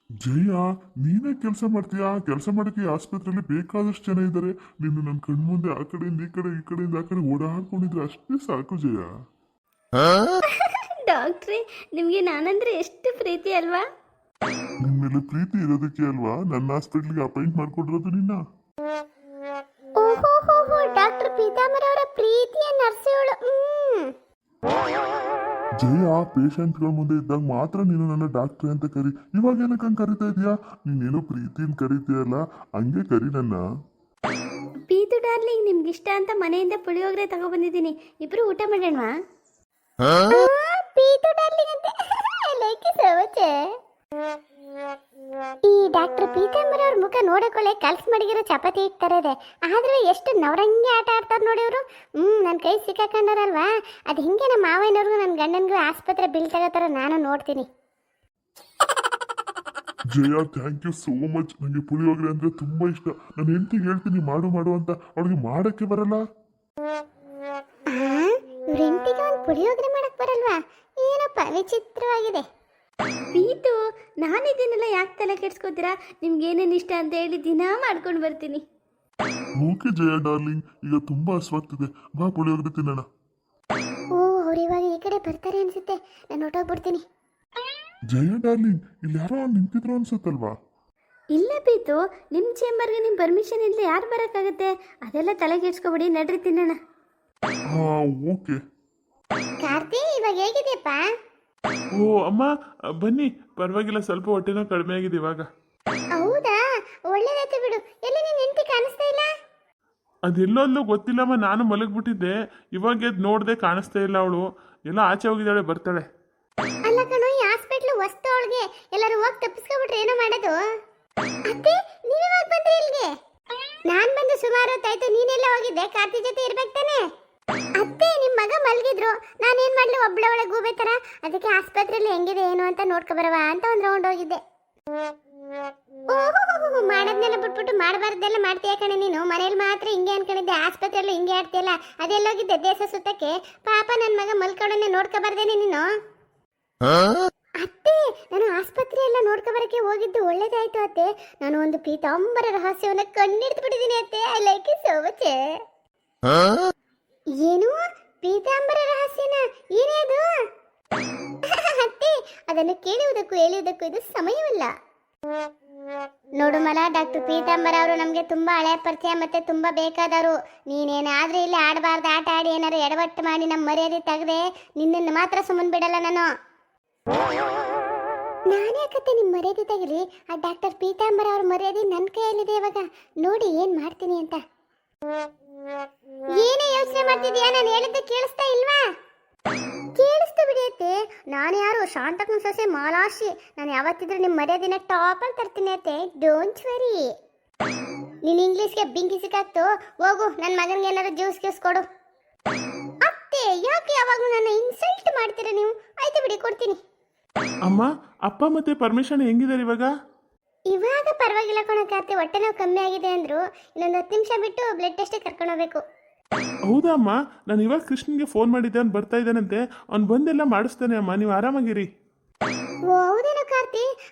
ಜಯ, ನೀನೇ ಕೆಲಸ ಮಾಡ್ತೀಯಾ? ಕೆಲಸ ಮಾಡಕ್ಕೆ ಈ ಆಸ್ಪತ್ರೆಯಲ್ಲಿ ಬೇಕಾದಷ್ಟು ಜನ ಇದ್ದಾರೆ. ನೀನು ನನ್ನ ಕಣ್ಮುಂದೆ ಆ ಕಡೆಯಿಂದ ಈ ಕಡೆ, ಈ ಕಡೆಯಿಂದ ಆ ಕಡೆ ಓಡಾಡ್ಕೊಂಡಿದ್ರೆ ಅಷ್ಟೇ ಸಾಕು ಜಯ. ಡಾಕ್ಟ್ರೇ, ನಿಮಗೆ ನಾನಂದ್ರೆ ಎಷ್ಟು ಪ್ರೀತಿ ಅಲ್ವಾ? ನಿನ್ ಮೇಲೆ ಪ್ರೀತಿ ಇರೋದಕ್ಕೆ ಅಲ್ವಾ ನನ್ನ ಹಾಸ್ಪಿಟ್ಲಿಗೆ ಅಪಾಯಿಂಟ್ ಮಾಡ್ಕೊಂಡಿರೋದು ನಿನ್ನ. ಓಹೋ ಡಾಕ್ಟರ್ ಪೀತಾಂಬರ ಅವರ ಪ್ರೀತಿಯ ನರ್ಸವಳು. ಜಯ, ಪೇಷಂಟ್ಗಳ ಮುಂದೆ ಇದ್ದಾಗ ಮಾತ್ರ ನೀನು ನನ್ನ ಡಾಕ್ಟ್ರೆ ಅಂತ ಕರಿ. ಇವಾಗ ಏನಕ್ಕೆ ಹಂಗೆ ಕರಿತಾ ಇದೀಯಾ? ನೀನೇನೋ ಪ್ರೀತಿಯಿಂದ ಕರಿತೀಯಲ್ಲ, ಹಂಗೆ ಕರಿ ನನ್ನ. ಪೀತು ಡಾರ್ಲಿಂಗ್, ನಿಮ್ಗೆ ಇಷ್ಟ ಅಂತ ಮನೆಯಿಂದ ಪುಳಿಯೋಗರೆ ತಗೊಬಂದಿದ್ದೀನಿ. ಇಬ್ರು ಊಟ ಮಾಡೋಣವಾ? ಪೀತು ಡಾರ್ಲಿಂಗ್ ಅಂತ ಲೈಕ್ ಸೋ ಮಚ್. ಈ ಡಾಕ್ಟರ್ ಪೀತಾಂಬರ ಅವ್ರ ಮುಖ ನೋಡಕೊಳ್ಳೆ ಕಲ್ಸ್ ಮಡಗಿರೋ ಚಪಾತಿ ಇಡ್ತಾರೆ ಇದೆ. ಆದ್ರೆ ಎಷ್ಟು ನವರಂಗಿ ಆಟ ಆಡ್ತಾರೆ ನೋಡಿ ಅವರು. ನನ್ನ ಕೈ ಸಿಕ್ಕಾಕೊಂಡಾರಲ್ವಾ, ಅದು ಹಿಂಗೆ ನಮ್ಮ ಮಾವಯ್ಯನವ್ರಿಗೂ ನನ್ನ ಗಂಡನಿಗೂ ಆಸ್ಪತ್ರೆ ಬಿಲ್ ತಗೋತಾರ, ನಾನು ನೋಡ್ತೀನಿ. ಜಯ, ಥ್ಯಾಂಕ್ ಯು ಸೋ ಮಚ್. ನನಗೆ ಪುಳಿಯೋಗರೆ ಅಂದ್ರೆ ತುಂಬಾ ಇಷ್ಟ. ನಾನು ಹೆಂಡತಿಗೆ ಹೇಳ್ತೀನಿ ಮಾಡು ಮಾಡು ಅಂತ, ಅವಳಿಗೆ ಮಾಡಕ್ಕೆ ಬರಲ್ಲ. ಇವ್ರ ಹೆಂಡತಿಗೆ ಒಂದು ಪುಳಿಯೋಗರೆ ಮಾಡಕ್ ಬರಲ್ವಾ? ಏನಪ್ಪ ವಿಚಿತ್ರವಾಗಿದೆ. ಪೀತು, ನಾನಿದ್ದೀನಲ್ಲ, ಯಾಕೆ ತಲೆ ಕೆಡ್ಸ್ಕೊತೀರಾ? ನಿಮ್ಗೆ ಏನೇನು ಇಷ್ಟ ಅಂತ ಹೇಳಿ ದಿನ ಮಾಡ್ಕೊಂಡು ಬರ್ತೀನಿ. ಓಕೆ ಜಯ ಡಾರ್ಲಿಂಗ್, ಈಗ ತುಂಬಾ ಹಸ್ವಾಗ್ತಿದೆ, ಬಾ ಪುಳಿಯೋಗರೆ ತಿನ್ನೋಣ. ಓ, ಅವ್ರು ಇವಾಗ ಈ ಕಡೆ ಬರ್ತಾರೆ ಅನ್ಸುತ್ತೆ, ನಾನು ಹೊರಟೋಗ್ಬಿಡ್ತೀನಿ. ಜಯ ಡಾರ್ಲಿಂಗ್, ಇಲ್ಲಿ ಯಾರೋ ನಿಂತಿದ್ರು ಅನ್ಸುತ್ತಲ್ವಾ? ಇಲ್ಲ ಪೀತು, ನಿಮ್ಮ ಚೇಂಬರ್ಗೆ ನಿಮ್ಮ ಪರ್ಮಿಷನ್ ಇಲ್ಲದೆ ಯಾರು ಬರೋಕ್ಕಾಗತ್ತೆ? ಅದೆಲ್ಲ ತಲೆ ಕೆಡ್ಸ್ಕೊಬಿಡಿ, ನಡ್ರಿ ತಿನ್ನೋಣ. ಹಾ, ಓಕೆ. ಕಾರ್ತಿ, ಇವಾಗ ಹೇಗಿದೆಯಪ್ಪ? ಓ ಅಮ್ಮ, ಬನ್ನಿ, ಪರವಾಗಿಲ್ಲ, ಸ್ವಲ್ಪ ಹೊಟ್ಟೆನೋ ಕಡಿಮೆ ಆಗಿದೆ ಇವಾಗ. ಹೌದಾ, ಒಳ್ಳೇದಾಯ್ತು ಬಿಡು. ಎಲ್ಲಿ ನೀನು ಹೆಂಡತಿ ಕಾಣಿಸ್ತಾ ಇಲ್ಲ? ಅದೆಲ್ಲೋ ಗೊತ್ತಿಲ್ಲಮ್ಮ, ನಾನು ಮಲಗ್ಬಿಟ್ಟಿದ್ದೆ, ಇವಾಗ ಎದ್ದು ನೋಡ್ದೆ, ಕಾಣಿಸ್ತಾ ಇಲ್ಲ ಅವಳು. ಎಲ್ಲ ಆಚೆ ಹೋಗಿದ್ದಾಳೆ, ಬರ್ತಾಳೆ. ಅಲ್ಲ ಕಣೋ, ಈ ಹಾಸ್ಪಿಟ್ಲು ವಸ್ತು ಅವಳಿಗೆ ಎಲ್ಲರೂ ಹೋಗಿ ತಪ್ಪಿಸ್ಕೊಬಿಟ್ರೆ ಏನೋ ಮಾಡೋದು. ಅತ್ತೆ, ನೀವಿವಾಗ ಬಂದ್ರಿ ಇಲ್ಲಿಗೆ? ನಾನ್ ಬಂದು ಸುಮಾರು ಹೊತ್ತಾಯ್ತು. ನೀನೆಲ್ಲ ಹೋಗಿದ್ದೆ? ಕಾರ್ತಿ ಜೊತೆ ಇರ್ಬೇಕು ತಾನೆ? ಅತ್ತೆ, ನಿಮ್ಮ ಮಗ ಮಲಗಿದ್ರು, ನಾನೇನ್ ಮಾಡ್ಲಿ ಒಬ್ಳೆ ಒಳಗೆ ಗೂಬೆ ತರ. ಅದಕ್ಕೆ ಆಸ್ಪತ್ರೆಯಲ್ಲಿ ಹೆಂಗಿದೆ ಏನು ಅಂತ ನೋಡ್ಕೊಬರವಾ ಅಂತ ಒಂದು ರೌಂಡ್ ಹೋಗಿದ್ದೆ. ಓಹೋ, ಮಾಡೋದ್ನೆಲ್ಲ ಬಿಟ್ಬಿಟ್ಟು ಮಾಡಬಾರ್ದೆಲ್ಲ ಮಾಡ್ತೀಯ ಕಣೆ ನೀನು. ಮನೇಲಿ ಮಾತ್ರ ಹಿಂಗೆ ಅನ್ಕೊಂಡಿದ್ದೆ, ಆಸ್ಪತ್ರೆಯಲ್ಲಿ ಹಿಂಗೆ ಆಡ್ತೀಯಲ್ಲ. ಅದೆಲ್ಲೋಗಿದ್ದೆ ದೇಶ ಸುತ್ತಕ್ಕೆ? ಪಾಪ ನನ್ನ ಮಗ ಮಲ್ಕೊಂಡನ್ನೇ ನೋಡ್ಕೊಬಾರ್ದೇನೆ ನೀನು? ಅತ್ತೆ, ನಾನು ಆಸ್ಪತ್ರೆ ಎಲ್ಲ ನೋಡ್ಕೊಬರಕ್ಕೆ ಹೋಗಿದ್ದು ಒಳ್ಳೇದಾಯ್ತು ಅತ್ತೆ. ನಾನು ಒಂದು ಪೀತಾಂಬರ ರಹಸ್ಯವನ್ನ ಕಂಡಿಡ್ದು ಬಿಟ್ಟಿದ್ದೀನಿ ಅತ್ತೆ. I like it so much. ಏನು ಪೀತಾಂಬರ ರಹಸ್ಯನ? ಏನೇ ಅದು? ಅತ್ತೆ, ಅದನ್ನು ಕೇಳುವುದಕ್ಕೂ ಹೇಳುವುದಕ್ಕೂ ಇದು ಸಮಯವಲ್ಲ. ನೋಡು ಮಲ, ಡಾಕ್ಟರ್ ಪೀತಾಂಬರ ಅವರು ನಮಗೆ ತುಂಬಾ ಹಳೆಯ ಪರಿಚಯ, ಮತ್ತೆ ತುಂಬಾ ಬೇಕಾದವರು. ನೀನೇನಾದ್ರೂ ಇಲ್ಲಿ ಆಡಬಾರ್ದು ಆಟ ಆಡಿ ಏನಾರು ಎಡವಟ್ಟು ಮಾಡಿ ನಮ್ಮ ಮರ್ಯಾದೆ ತೆಗೆದೆ ನಿನ್ನನ್ನು ಮಾತ್ರ ಸುಮ್ಮನೆ ಬಿಡಲ್ಲ ನಾನು. ನಾನ್ಯಾಕತ್ತೆ ನಿಮ್ಮ ಮರ್ಯಾದೆ ತೆಗಿಲಿ? ಆ ಡಾಕ್ಟರ್ ಪೀತಾಂಬರ ಅವ್ರ ಮರ್ಯಾದೆ ನನ್ನ ಕೈಯಲ್ಲಿದೆ. ಇವಾಗ ನೋಡಿ ಏನ್ ಮಾಡ್ತೀನಿ ಅಂತ. ಏನೇ ಯೋಚನೆ ಮಾಡ್ತಿದ್ಯಾ? ನಾನು ಹೇಳಿದ್ದೆ ಕೇಳಿಸ್ತಾ ಇಲ್ವಾ? ಕೇಳಿಸ್ತಾ ಬಿಡಿಯತ್ತೆ. ನಾನು ಯಾರು? ಶಾಂತಕನ ಸೊಸೆ ಮಾಲಾಶಿ. ನಾನು ಯಾವತ್ತಿದ್ರೂ ನಿಮ್ಮ ಮರ್ಯಾದಿನ ಟಾಪಲ್ಲಿ ತರ್ತೀನಿ ಅತ್ತೆ, ಡೋಂಟ್ ವರಿ. ನೀನು ಇಂಗ್ಲೀಷ್ಗೆ ಬಿಂಕಿ ಸಿಕ್ಕಾಕ್ತು. ಹೋಗು, ನನ್ನ ಮಗನಿಗೆ ಏನಾದ್ರು ಜ್ಯೂಸ್ ಕೊಡು. ಅತ್ತೆ, ಯಾಕೆ ಯಾವಾಗಲೂ ನನ್ನ ಇನ್ಸಲ್ಟ್ ಮಾಡ್ತೀರಾ ನೀವು? ಆಯ್ತು ಬಿಡಿ, ಕೊಡ್ತೀನಿ. ಅಮ್ಮ, ಅಪ್ಪ ಮತ್ತೆ ಪರ್ಮಿಷನ್ ಹೆಂಗಿದ್ದಾರೆ ಇವಾಗ? ಇವಾಗ ಪರವಾಗಿಲ್ಲ ಕಣಕಾರ್ತಿ, ಹೊಟ್ಟೆ ನೋವು ಕಮ್ಮಿ ಆಗಿದೆ ಅಂದ್ರು. ಇನ್ನೊಂದು 10 ನಿಮಿಷ ಬಿಟ್ಟು ಬ್ಲಡ್ ಟೆಸ್ಟ್ ಕರ್ಕೊಂಡು ಹೋಗ್ಬೇಕು. ಹೌದಾ ಅಮ್ಮ, ನಾನು ಇವಾಗ ಕೃಷ್ಣನ್ಗೆ ಫೋನ್ ಮಾಡಿದ್ದೆ, ಅವ್ನು ಬರ್ತಾ ಇದ್ದಾನಂತೆ. ಅವ್ನು ಬಂದೆಲ್ಲ ಮಾಡಿಸ್ತಾನೆ ಅಮ್ಮ, ನೀವು ಆರಾಮಾಗಿರಿ. ಓ ಹೌದೇನೋ ಕಾರ್ತಿ,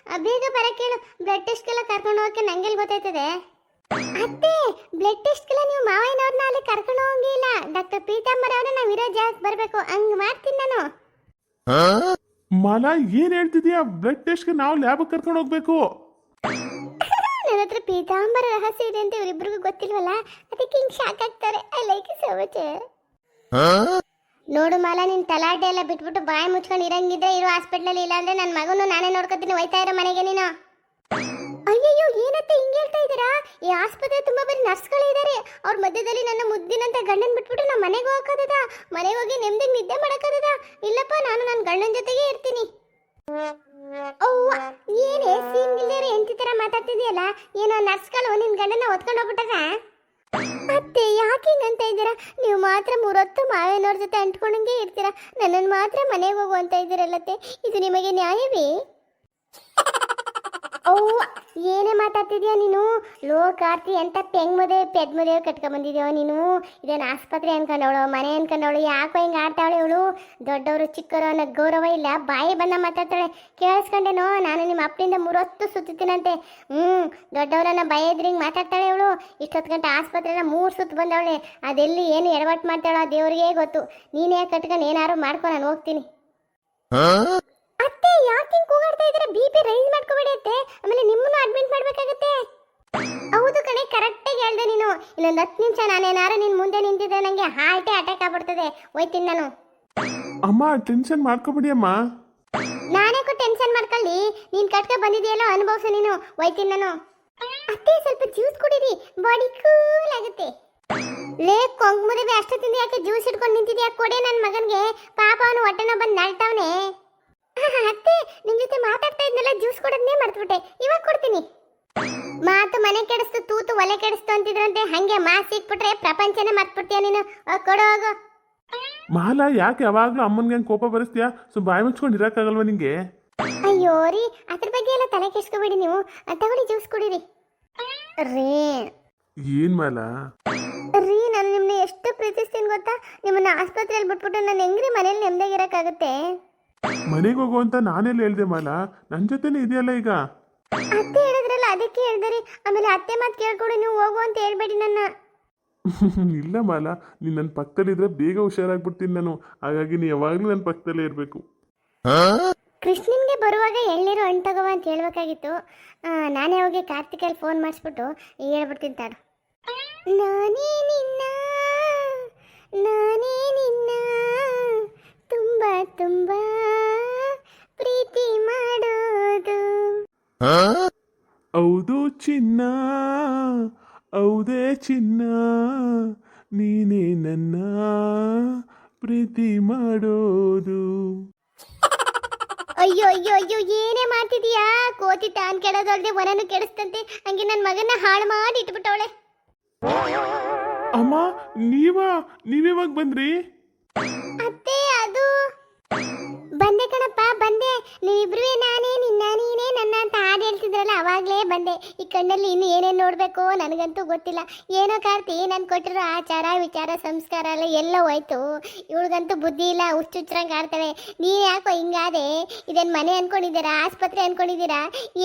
ಬೇಗ ಬರಕ್ಕೇಳು. ಬ್ಲಡ್ ಟೆಸ್ಟ್ಗೆಲ್ಲ ಕರ್ಕೊಂಡು ಹೋಗಕ್ಕೆ ನಂಗೆಲ್ಲಿ ಗೊತ್ತಾಯ್ತದೆ? ಅತ್ತೆ, ಬ್ಲಡ್ ಟೆಸ್ಟ್ಗೆಲ್ಲ ನೀವು ಮಾವಯ್ಯನವ್ರನ್ನ ಅಲ್ಲಿ ಕರ್ಕೊಂಡು ಹೋಗಿಲ್ಲ. ಡಾಕ್ಟರ್ ಪೀತಾಂಬರ ಅವ್ರನ್ನ ನಾವು ಇರೋ ಜಾಗಕ್ಕೆ ಬರಬೇಕು. ಹಂಗೆ ಮಾಡ್ತೀನಿ ನಾನು. ಮಾಲಾ, ಏನು ಹೇಳ್ತಿದ್ಯಾ? ಬ್ಲಡ್ ಟೆಸ್ಟ್ಗೆ ನಾವು ಲ್ಯಾಬ್ಗೆ ಕರ್ಕೊಂಡು ಹೋಗ್ಬೇಕು? ನನ್ನ ಹತ್ರ ಪೀತಾಂಬರ ರಹಸ್ಯ ಇದೆ ಅಂತ ಇವರಿಬ್ರಿಗೂ ಗೊತ್ತಿಲ್ವಲ್ಲ, ಅದಕ್ಕೆ ಹಿಂಗೆ ಶಾಕ್ ಆಗ್ತಾರೆ. I like it so much. ನೋಡು ಮಾಲಾ, ನಿನ್ ತಲಾಟೆ ಎಲ್ಲ ಬಿಟ್ಬಿಟ್ಟು ಬಾಯಿ ಮುಚ್ಕೊಂಡು ಇರಂಗಿದ್ರೆ ಇರೋ ಹಾಸ್ಪಿಟ್ಲಲ್ಲಿ. ಇಲ್ಲ ಅಂದ್ರೆ ನನ್ನ ಮಗನು ನಾನೇ ನೋಡ್ಕೊತೀನಿ. ಹೋಯ್ತಾ ಇರೋ ಮನೆಗೆ ನೀನು. ಅಯ್ಯಯ್ಯೋ, ಏನತ್ತೆ ಹಿಂಗೆ ಹೇಳ್ತಾ ಇದ್ದೀರಾ? ಈ ಆಸ್ಪತ್ರೆ ತುಂಬಾ ಬರೀ ನರ್ಸ್ಗಳೇ ಇದ್ದಾರೆ. ಅವ್ರ ಮಧ್ಯದಲ್ಲಿ ನನ್ನ ಮುದ್ದಿನಂತ ಗಂಡನ್ ಬಿಟ್ಬಿಟ್ಟು ನಮ್ಮ ಮನೆಗೆ ಹೋಗಕ್ಕದ? ಮನೆಗೆ ಹೋಗಿ ನೆಮ್ಮದಿ ನಿದ್ದೆ ಮಾಡಕ್ಕದ? ಇಲ್ಲಪ್ಪ, ನಾನು ನನ್ನ ಗಂಡನ ಜೊತೆಗೆ ಇರ್ತೀನಿ. ಅವ್ವ, ಏನೇ ಸೀನ್ ಇಲ್ದೇರೆ ಎಂತಿ ತರ ಮಾತಾಡ್ತಿದ್ಯಲ್ಲ? ಏನೋ ನರ್ಸ್ಗಳು ನಿನ್ ಗಂಡನ ಹೊತ್ಕೊಂಡು ಹೋಗ್ಬಿಟ್ಟಾರ? ಅತ್ತೆ, ಯಾಕೆ ಹಿಂಗಂತ ಇದ್ದೀರಾ? ನೀವು ಮಾತ್ರ 3 ಹೊತ್ತು ಮಾವೇನವ್ರ ಜೊತೆ ಅಂಟ್ಕೊಂಡಂಗೆ ಇರ್ತೀರಾ, ನನ್ನನ್ನು ಮಾತ್ರ ಮನೆಗೆ ಹೋಗು ಅಂತ ಇದ್ದೀರಲ್ಲತ್ತೆ. ಇದು ನಿಮಗೆ ನ್ಯಾಯವೇ? ಅವ್ವ ಏನೇ ಮಾತಾಡ್ತಿದ್ಯಾ ನೀನು? ಲೋ ಕಾರ್ತಿ ಅಂತ ಪೆದ್ ಮದುವೆ ಕಟ್ಕೊಂಬಂದಿದ್ಯೋ ನೀನು? ಇದೇನು ಆಸ್ಪತ್ರೆ ಅನ್ಕೊಂಡವಳು, ಮನೆ ಅನ್ಕೊಂಡವಳು? ಯಾಕೋ ಹಿಂಗೆ ಆಡ್ತಾವಳೆ ಇವಳು? ದೊಡ್ಡವರು ಚಿಕ್ಕವರು ಅನ್ನೋ ಗೌರವ ಇಲ್ಲ, ಬಾಯಿ ಬಂದ ಮಾತಾಡ್ತಾಳೆ. ಕೇಳಿಸ್ಕೊಂಡೇನೋ? ನಾನು ನಿಮ್ಮ ಅಪ್ಪನಿಂದ 3 ಹೊತ್ತು ಸುತ್ತೀನಂತೆ. ದೊಡ್ಡವರನ್ನ ಭಯ ಇದ್ರೆ ಹಿಂಗೆ ಮಾತಾಡ್ತಾಳೆ ಇವಳು. ಇಷ್ಟೊತ್ತು ಗಂಟೆ ಆಸ್ಪತ್ರೆನ 3 ಸುತ್ತು ಬಂದವಳೆ. ಅದೆಲ್ಲಿ ಏನು ಎಡವಟ್ಟು ಮಾಡ್ತಾಳೋ ದೇವ್ರಿಗೆ ಗೊತ್ತು. ನೀನೇ ಕಟ್ಕೊಂಡು ಏನಾರು ಮಾಡ್ಕೊ, ನಾನು ಹೋಗ್ತೀನಿ. ಅತ್ತೆ ಯಾಕೆ ಹಿಂಗೆ ಕೂಗಾಡ್ತಾ ಇದ್ದೀರಾ? BP ರೈಸ್ ಮಾಡ್ಕೋಬೇಡಿ ಅತ್ತೆ, ಆಮೇಲೆ ನಿಮ್ಮನ್ನು ಅಡ್ಮಿಟ್ ಮಾಡ್ಬೇಕಾಗತ್ತೆ. ಹೌದು ಕಣೆ, ಕರೆಕ್ಟಾಗಿ ಹೇಳ್ದೆ ನೀನು. ಇನ್ನೊಂದು 10 ನಿಮಿಷ ನಾನೇನಾರು ನಿನ್ನ ಮುಂದೆ ನಿಂತಿದ್ರೆ ನನಗೆ ಹಾರ್ಟೇ ಅಟ್ಯಾಕ್ ಆಗ್ಬಿಡ್ತದೆ. ಹೋಯ್ತೀನಿ ನಾನು. ಅಮ್ಮ ಟೆನ್ಷನ್ ಮಾಡ್ಕೊಬಿಡಿ ಅಮ್ಮ. ನಾನೇಕೋ ಟೆನ್ಷನ್ ಮಾಡ್ಕೊಳ್ಳಿ, ನೀನು ಕಟ್ಕೊ ಬಂದಿದೆಯಲ್ಲೋ ಅನುಭವಿಸು ನೀನು. ಹೋಯ್ತೀನಿ ನಾನು. ಅತ್ತೆ ಸ್ವಲ್ಪ ಜ್ಯೂಸ್ ಕುಡೀರಿ, ಬಾಡಿ ಕೂಲ್ ಆಗುತ್ತೆ. ಲೇ ಕೊಂಗ್ಮುದಿವೆ, ಅಷ್ಟೊತ್ತಿಂದ ಯಾಕೆ ಜ್ಯೂಸ್ ಇಟ್ಕೊಂಡು ನಿಂತಿದ್ಯಾ? ಕೊಡೆ ನನ್ನ ಮಗನಿಗೆ, ಪಾಪ ಅವನು ಹೊಟ್ಟೆನ ಬಂದು ನಳ್ತಾವನೆ. ಅತ್ತೆ ನಿಮ್ ಜೊತೆ ಮಾತಾಡ್ತಾ ಇದ್ನಲ್ಲ, ಜ್ಯೂಸ್ ಕೊಡೋದನ್ನೇ ಮರ್ತ್ಬಿಟ್ಟೆ, ಇವಾಗ ಕೊಡ್ತೀನಿ. ಮಾತು ಮನೆ ಕೆಡಿಸ್ತು, ತೂತು ಒಲೆ ಕೆಡಿಸ್ತು ಅಂತಿದ್ರಂತೆ, ಹಂಗೆ ಮಾತು ಸಿಕ್ಬಿಟ್ರೆ ಪ್ರಪಂಚನೇ ಮರ್ತ್ಬಿಡ್ತೀಯ ನೀನು. ಕೊಡು ಹೋಗು. ಮಾಲಾ ಯಾಕೆ ಯಾವಾಗಲೂ ಅಮ್ಮನಿಗೆ ಹಂಗೆ ಕೋಪ ಬರಿಸ್ತೀಯಾ? ಬಾಯಿ ಮುಚ್ಕೊಂಡು ಇರೋಕ್ಕಾಗಲ್ವ ನಿಂಗೆ? ಅಯ್ಯೋ ರೀ, ಅದ್ರ ಬಗ್ಗೆ ಎಲ್ಲ ತಲೆ ಕೆಡಿಸ್ಕೋಬೇಡಿ ನೀವು. ತಗೊಳ್ಳಿ ಜ್ಯೂಸ್ ಕುಡೀರಿ. ರೀ ಏನ್ ಮಾಲಾ? ರೀ ನಾನು ನಿಮ್ಮನ್ನ ಎಷ್ಟು ಪ್ರೀತಿಸ್ತೀನಿ ಗೊತ್ತಾ? ನಿಮ್ಮನ್ನ ಆಸ್ಪತ್ರೆಯಲ್ಲಿ ಬಿಟ್ಬಿಟ್ಟು ನಾನು ಹೆಂಗ್ರಿ ಮನೇಲಿ ನೆಮ್ಮದಿಯಾಗಿರೋಕ್ಕಾಗುತ್ತೆ? ಮನೆಗೆ ಹೋಗು ಅಂತ ನಾನೆಲ್ಲ ಹೇಳ್ದೆ ಮಾಲಾ, ನನ್ನ ಜೊತೆನೇ ಇದೆಯಲ್ಲ ಈಗ. ಅತ್ತೆ ಹೇಳಿದ್ರಲ್ಲ, ಅದಕ್ಕೆ ಹೇಳ್ದರಿ. ಆಮೇಲೆ ಅತ್ತೆ ಮಾತು ಕೇಳ್ಕೊಡು, ನೀವು ಹೋಗು ಅಂತ ಹೇಳ್ಬೇಡಿ ನನ್ನ. ಇಲ್ಲ ಮಾಲಾ, ನೀನು ನನ್ನ ಪಕ್ಕದಲ್ಲಿದ್ರೆ ಬೇಗ ಹುಷಾರಾಗ್ಬಿಡ್ತೀನಿ ನಾನು. ಹಾಗಾಗಿ ನೀ ಯಾವಾಗಲೂ ನನ್ನ ಪಕ್ಕದಲ್ಲೇ ಇರಬೇಕು. ಕೃಷ್ಣನ್ಗೆ ಬರುವಾಗ ಎಳ್ನೀರು ಹಣ್ಣು ತಗೋವ ಅಂತ ಹೇಳ್ಬೇಕಾಗಿತ್ತು. ನಾನೇ ಹೋಗಿ ಕಾರ್ತಿಕಲ್ಲಿ ಫೋನ್ ಮಾಡಿಸ್ಬಿಟ್ಟು ಹೇಳ್ಬಿಡ್ತೀನಿ ತಾಡು. ನಾನೇ ನಿನ್ನ ತುಂಬ ತುಂಬ ಪ್ರೀತಿ ಮಾಡೋದು. ಹೌದು ಚಿನ್ನ, ಹೌದೇ ಚಿನ್ನ, ನೀನೇ ನನ್ನ ಪ್ರೀತಿ ಮಾಡೋದು. ಅಯ್ಯೋ ಅಯ್ಯೋ ಅಯ್ಯೋ, ಏನೇ ಮಾಡ್ತಿದೀಯಾ? ಕೋತಿ ತಾನ್ ಕೆಡೋದಲ್ದೆ ಒನನು ಕೆಡಿಸ್ತಂತೆ, ಹಂಗೆ ನನ್ನ ಮಗನ ಹಾಳು ಮಾಡಿ ಇಟ್ಬಿಟ್ಟವಳೆ. ಅಮ್ಮ ನೀವ್ಯಾವಾಗ ಬಂದ್ರಿ? ಅತ್ತೆ ಅದು ಬಂದೆ ಕಣಪ್ಪ, ಬಂದೆ. ನೀವಿಬ್ರು ನಾನೇ ನಿನ್ನ ನೀನೇ ನನ್ನ ಅಂತ ಹಾಡು ಹೇಳ್ತಿದ್ರಲ್ಲ, ಅವಾಗಲೇ ಬಂದೆ. ಈ ಕಣ್ಣಲ್ಲಿ ಇನ್ನು ಏನೇನು ನೋಡಬೇಕು ನನಗಂತೂ ಗೊತ್ತಿಲ್ಲ. ಏನೋ ಕಾರ್ತಿ, ನಾನು ಕೊಟ್ಟಿರೋ ಆಚಾರ ವಿಚಾರ ಸಂಸ್ಕಾರ ಎಲ್ಲ ಹೋಯ್ತು. ಇವಳಿಗಂತೂ ಬುದ್ಧಿ ಇಲ್ಲ, ಹುಚ್ಚುಚ್ರಂಗೆ ಆಡ್ತಾಳೆ. ನೀನು ಯಾಕೋ ಹಿಂಗಾದೆ? ಇದೇನು ಮನೆ ಅನ್ಕೊಂಡಿದ್ದೀರಾ, ಆಸ್ಪತ್ರೆ ಅನ್ಕೊಂಡಿದ್ದೀರಾ?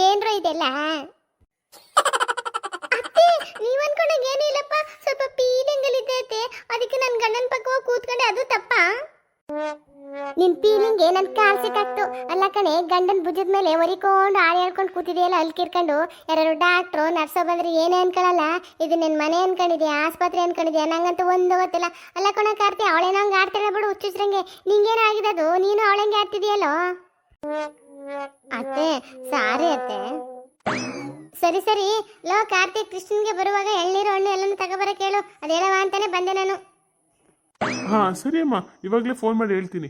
ಏನ್ರೋ ಇದೆಲ್ಲ? ಅತ್ತೆ ನೀವು ಅನ್ಕೊಂಡಂಗೆ ಏನೂ ಇಲ್ಲಪ್ಪ, ಸ್ವಲ್ಪ ಫೀಲಿಂಗಲ್ಲಿದ್ದೆ. ಅದಕ್ಕೆ ನನ್ನ ಗಂಡನ ಪಕ್ಕ ಹೋಗಿ ಕೂತ್ಕೊಂಡೆ, ಅದು ತಪ್ಪ? ನಿನ್ ಫೀಲಿಂಗ್ಗೆ ನನ್ ಕಾಲ್ ಸಿಕ್ಕಾಕ್ತು. ಅಲ್ಲ ಕಣೆ, ಗಂಡನ ಭುಜದ ಮೇಲೆ ಒರಿಕೊಂಡು ಹಾಳು ಹೇಳ್ಕೊಂಡು ಕೂತಿದೆಯಲ್ಲ, ಅಲ್ಕಿರ್ಕೊಂಡು. ಯಾರು ಡಾಕ್ಟ್ರು ನರ್ಸೋ ಬಂದ್ರೆ ಏನೇ ಅನ್ಕೊಳ್ಳಲ್ಲ. ಇದು ನಿನ್ ಮನೆ ಅನ್ಕೊಂಡಿದ್ಯಾ, ಆಸ್ಪತ್ರೆ ಅನ್ಕೊಂಡಿದ್ಯಾ? ನಂಗಂತೂ ಒಂದು ಗೊತ್ತಿಲ್ಲ. ಅಲ್ಲ ಕಣ ಕಾರ್ತಿ, ಅವಳೇನೋ ಹಂಗೆ ಆಡ್ತಾಳೆ ಬಿಡು, ಹುಚ್ಚುಚ್ರಂಗೆ. ನಿಂಗೇನೋ ಆಗಿದದು, ನೀನು ಅವಳಂಗೆ ಆಡ್ತಿದ್ಯಲ್ಲೋ. ಅತ್ತೆ ಸಾರಿ ಅತ್ತೆ. ಸರಿ ಸರಿ, ಲೋ ಕಾರ್ತಿಕ್, ಕೃಷ್ಣನ್ಗೆ ಬರುವಾಗ ಎಳ್ನೀರು ಹಣ್ಣು ಎಲ್ಲನೂ ತಗೋಬರ ಕೇಳು. ಅದೇಳವ ಅಂತಾನೆ ಬಂದೆ ನಾನು. ಹಾ ಸರಿ ಅಮ್ಮ, ಇವಾಗಲೇ ಫೋನ್ ಮಾಡಿ ಹೇಳ್ತೀನಿ.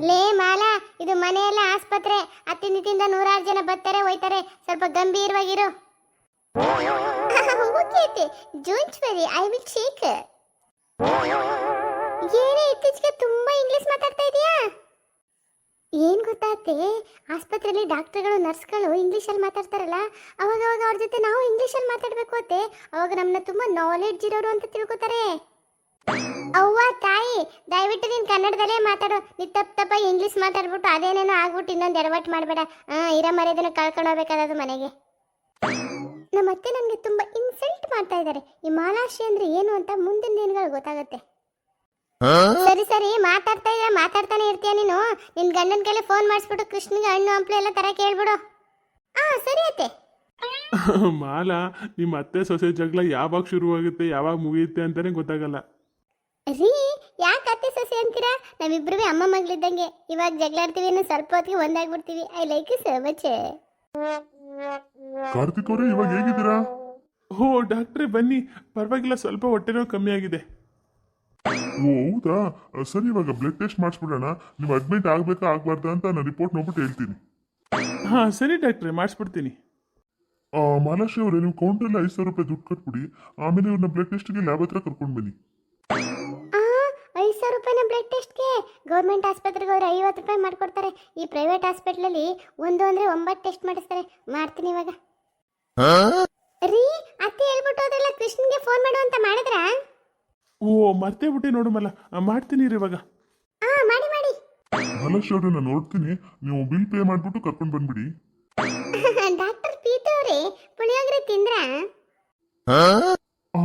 ಲೇ ಮಾಲಾ, ಇದು ಮನೆಯಲ್ಲ ಆಸ್ಪತ್ರೆ. ಅತ್ತಿಂದಿತ್ತಿಂದ 100 ಜನ ಬರ್ತಾರೆ ಹೋಯ್ತಾರೆ. ಸ್ವಲ್ಪ ಗಂಭೀರವಾಗಿರು. Okay, don't worry, I will check. ಏನೇ ಇತ್ತೀಚೆಗೆ ತುಂಬಾ ಇಂಗ್ಲಿಷ್ ಮಾತಾಡ್ತಾ ಇದೀಯಾ? ಏನ್ ಗೊತ್ತಾತೆ, ಆಸ್ಪತ್ರೆಯಲ್ಲಿ ಡಾಕ್ಟರ್ಗಳು ನರ್ಸ್ಗಳು ಇಂಗ್ಲೀಷಲ್ಲಿ ಮಾತಾಡ್ತಾರಲ್ಲ, ಅವಾಗ ಅವ್ರ ಜೊತೆ ನಾವು ಇಂಗ್ಲೀಷಲ್ಲಿ ಮಾತಾಡ್ಬೇಕು ಅತ್ತೆ. ಅವಾಗ ನಮ್ಮನ್ನ ತುಂಬಾ ನಾಲೆಡ್ಜ್ ಇರೋರು ಅಂತ ತಿಳ್ಕೊತಾರೆ. ಅವ್ವ ತಾಯಿ, ದಯವಿಟ್ಟು ನೀನು ಕನ್ನಡದಲ್ಲೇ ಮಾತಾಡು. ನೀ ತಪ್ಪ ಇಂಗ್ಲೀಷ್ ಮಾತಾಡ್ಬಿಟ್ಟು ಅದೇನೇನೋ ಆಗ್ಬಿಟ್ಟು ಇನ್ನೊಂದು ಎಡವಟ್ಟು ಮಾಡಬೇಡ. ಇರೋ ಮರ್ಯಾದೆನ ಕಳ್ಕೊಂಡು ಹೋಗ್ಬೇಕಾದದು ಮನೆಗೆ. ನಮ್ಮ ಅತ್ತೆ ನನಗೆ ತುಂಬಾ ಇನ್ಸಲ್ಟ್ ಮಾಡ್ತಾ ಇದ್ದಾರೆ. ಈ ಮಾಲಾಶ್ರೀ ಅಂದ್ರೆ ಏನು ಅಂತ ಮುಂದಿನ ದಿನಗಳು ಗೊತ್ತಾಗುತ್ತೆ. ಸರಿ ಸರಿ, ಮಾತಾಡ್ತಾನೆ ಇರ್ತೀಯ ನೀನು. ನಿನ್ ಗಂಡನ ಕೈಲಿ ಫೋನ್ ಮಾಡಿಸ್ಬಿಟ್ಟು ಕೃಷ್ಣಗೆ ಹಣ್ಣು ಹಂಪ್ಲು ಎಲ್ಲ ತರ ಕೇಳ್ಬಿಡು. ಸರಿ ಅತ್ತೆ. ಮಾಲಾ, ನಿಮ್ಮ ಅತ್ತೆ ಸೊಸೆ ಜಗಳ ಯಾವಾಗ ಶುರುವಾಗುತ್ತೆ ಯಾವಾಗ ಮುಗಿಯುತ್ತೆ ಅಂತಾನೆ ಗೊತ್ತಾಗಲ್ಲ. ರೀ, ಯಾಕೆ ಅತ್ತೆ ಸೊಸೆ ಅಂತೀರಾ? ನಾವಿಬ್ರು ಅಮ್ಮ ಮಗಳಿದ್ದಂಗೆ. ಇವಾಗ ಜಗಳಾಡ್ತೀವಿ, ಇನ್ನು ಸ್ವಲ್ಪ ಹೊತ್ತಿಗೆ ಒಂದಾಗ್ಬಿಡ್ತೀವಿ. I like you so much. Karthik ಅವರೇ, ಇವಾಗ ಹೇಗಿದ್ದೀರಾ? ಓ ಡಾಕ್ಟ್ರೇ ಬನ್ನಿ, ಪರವಾಗಿಲ್ಲ, ಸ್ವಲ್ಪ ಹೊಟ್ಟೆ ನೋವು ಕಮ್ಮಿ ಆಗಿದೆ. ಓ ಹೌದಾ, ಸರಿ. ಇವಾಗ ಬ್ಲಡ್ ಟೆಸ್ಟ್ ಮಾಡಿಸ್ಬಿಡೋಣ. ನೀವು ಅಡ್ಮಿಟ್ ಆಗ್ಬೇಕಾ ಆಗ್ಬಾರ್ದಾ ಅಂತ ನಾನು ರಿಪೋರ್ಟ್ ನೋಡ್ಬಿಟ್ಟು ಹೇಳ್ತೀನಿ. ಹಾ ಸರಿ ಡಾಕ್ಟ್ರೇ, ಮಾಡಿಸ್ಬಿಡ್ತೀನಿ. ಮಾಲಾಶ್ರೀ ಅವರೇ, ನೀವು ಕೌಂಟ್ರಲ್ಲಿ 5,000 ರೂಪಾಯಿ ದುಡ್ಡು ಕಟ್ಬಿಡಿ. ಆಮೇಲೆ ಇವ್ರನ್ನ ಬ್ಲಡ್ ಟೆಸ್ಟ್ಗೆ ಲ್ಯಾಬ್ ಹತ್ರ ಕರ್ಕೊಂಡು ಬನ್ನಿ. 5,000 ರೂಪಾಯಿನ ಬ್ಲಡ್ ಟೆಸ್ಟ್ಗೆ? ಗೌರ್ಮೆಂಟ್ ಆಸ್ಪತ್ರೆಗೆ ಹೋದ್ರೆ 50 ರೂಪಾಯಿ ಮಾಡ್ಕೊಡ್ತಾರೆ. ಈ ಪ್ರೈವೇಟ್ ಹಾಸ್ಪಿಟ್ಲಲ್ಲಿ 1 ಅಂದರೆ 9 ಟೆಸ್ಟ್ ಮಾಡಿಸ್ತಾರೆ. ಮಾಡ್ತೀನಿ ಇವಾಗ. ರೀ ಅತ್ತೆ ಹೇಳ್ಬಿಟ್ಟು ಹೋದ್ರಲ್ಲ ಕೃಷ್ಣನ್ಗೆ ಫೋನ್ ಮಾಡು ಅಂತ ಮಾಡಿದ್ರಾ? ಓ ಮರ್ತೇ ಬಿಟ್ಟೆ ನೋಡು ಮಲ್ಲ, ಮಾಡ್ತೀನಿ ರೀ ಇವಾಗ. ಹಾ ಮಾಡಿ ಮಾಡಿ. ಮಲೇಶ್ ಅವ್ರೆ ನಾನು ನೋಡ್ತೀನಿ, ನೀವು ಬಿಲ್ ಪೇ ಮಾಡ್ಬಿಟ್ಟು ಕರ್ಕೊಂಡು ಬಂದ್ಬಿಡಿ. ಡಾಕ್ಟರ್ ಪೀತು ಅವರೇ ಪುಳಿಯೋಗರೆ ತಿಂದ್ರಾ? ಆ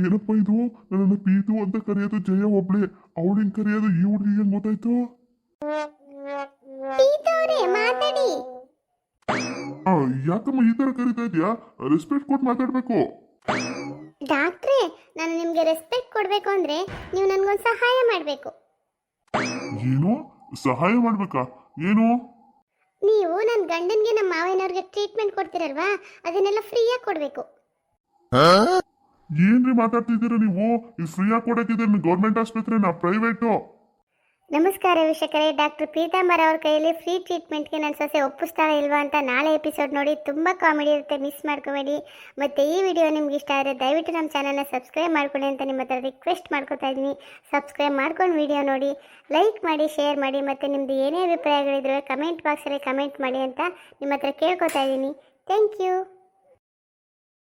ಏನಪ್ಪ ಇದು, ನನ್ನನ್ನು ಪೀತು ಅಂತ ಕರೆಯೋದು ಜಯ ಒಬ್ಳೆ, ಅವಳಿಂಗ್ ಕರೆಯೋದು ಈ ಹುಡುಗಿ ಹೆಂಗ್ ಗೊತ್ತಾಯ್ತು? ಪೀತು ಅವರೇ ಮಾತಾಡಿ. ಆ ಯಾಕಮ್ಮ ಈ ತರ ಕರಿತಾ ಇದ್ಯಾ? ರೆಸ್ಪೆಕ್ಟ್ ಕೊಟ್ಟು ಮಾತಾಡ್ಬೇಕು. ಡಾಕ್ಟ್ರೇ, ನಾನು ನಿಮ್ಗೆ ರೆಸ್ಪೆಕ್ಟ್ ಕೊಡ್ಬೇಕು ಅಂದ್ರೆ ನೀವು ನನ್ಗೊಂದು ಸಹಾಯ ಮಾಡಬೇಕು. ಏನು ಸಹಾಯ ಮಾಡ್ಬೇಕಾ? ಏನು? ನೀವು ನನ್ನ ಗಂಡನ್ಗೆ ನಮ್ಮ ಮಾವನವ್ರಿಗೆ ಟ್ರೀಟ್ಮೆಂಟ್ ಕೊಡ್ತೀರಲ್ವಾ, ಅದನ್ನೆಲ್ಲ ಫ್ರೀಯಾಗಿ ಕೊಡಬೇಕು. ಏನ್ರಿ ಮಾತಾಡ್ತಿದ್ದೀರಾ ನೀವು? ಇದು ಫ್ರೀಯಾಗಿ ಕೊಡಕ್ಕಿದ್ರೆ ಗೌರ್ಮೆಂಟ್ ಆಸ್ಪತ್ರೆನಾ ಪ್ರೈವೇಟು? ನಮಸ್ಕಾರ ವೀಕ್ಷಕರೇ, ಡಾಕ್ಟರ್ ಪೀತಾಂಬರ್ ಅವ್ರ ಕೈಯಲ್ಲಿ ಫ್ರೀ ಟ್ರೀಟ್ಮೆಂಟ್ಗೆ ನನ್ನ ಸೊಸೆ ಒಪ್ಪಿಸ್ತಾಳೆ ಇಲ್ವಾ ಅಂತ ನಾಳೆ ಎಪಿಸೋಡ್ ನೋಡಿ. ತುಂಬ ಕಾಮಿಡಿ ಇರುತ್ತೆ, ಮಿಸ್ ಮಾಡ್ಕೋಬೇಡಿ. ಮತ್ತು ಈ ವಿಡಿಯೋ ನಿಮ್ಗೆ ಇಷ್ಟ ಆದರೆ ದಯವಿಟ್ಟು ನಮ್ಮ ಚಾನಲ್ನ ಸಬ್ಸ್ಕ್ರೈಬ್ ಮಾಡ್ಕೊಳ್ಳಿ ಅಂತ ನಿಮ್ಮ ಹತ್ರ ರಿಕ್ವೆಸ್ಟ್ ಮಾಡ್ಕೊತಾ ಇದ್ದೀನಿ. ಸಬ್ಸ್ಕ್ರೈಬ್ ಮಾಡ್ಕೊಂಡು ವಿಡಿಯೋ ನೋಡಿ, ಲೈಕ್ ಮಾಡಿ, ಶೇರ್ ಮಾಡಿ, ಮತ್ತು ನಿಮ್ಮದು ಏನೇ ಅಭಿಪ್ರಾಯಗಳಿದ್ರೆ ಕಮೆಂಟ್ ಬಾಕ್ಸಲ್ಲಿ ಕಮೆಂಟ್ ಮಾಡಿ ಅಂತ ನಿಮ್ಮ ಹತ್ರ ಕೇಳ್ಕೊತಾ ಇದ್ದೀನಿ. Thank you.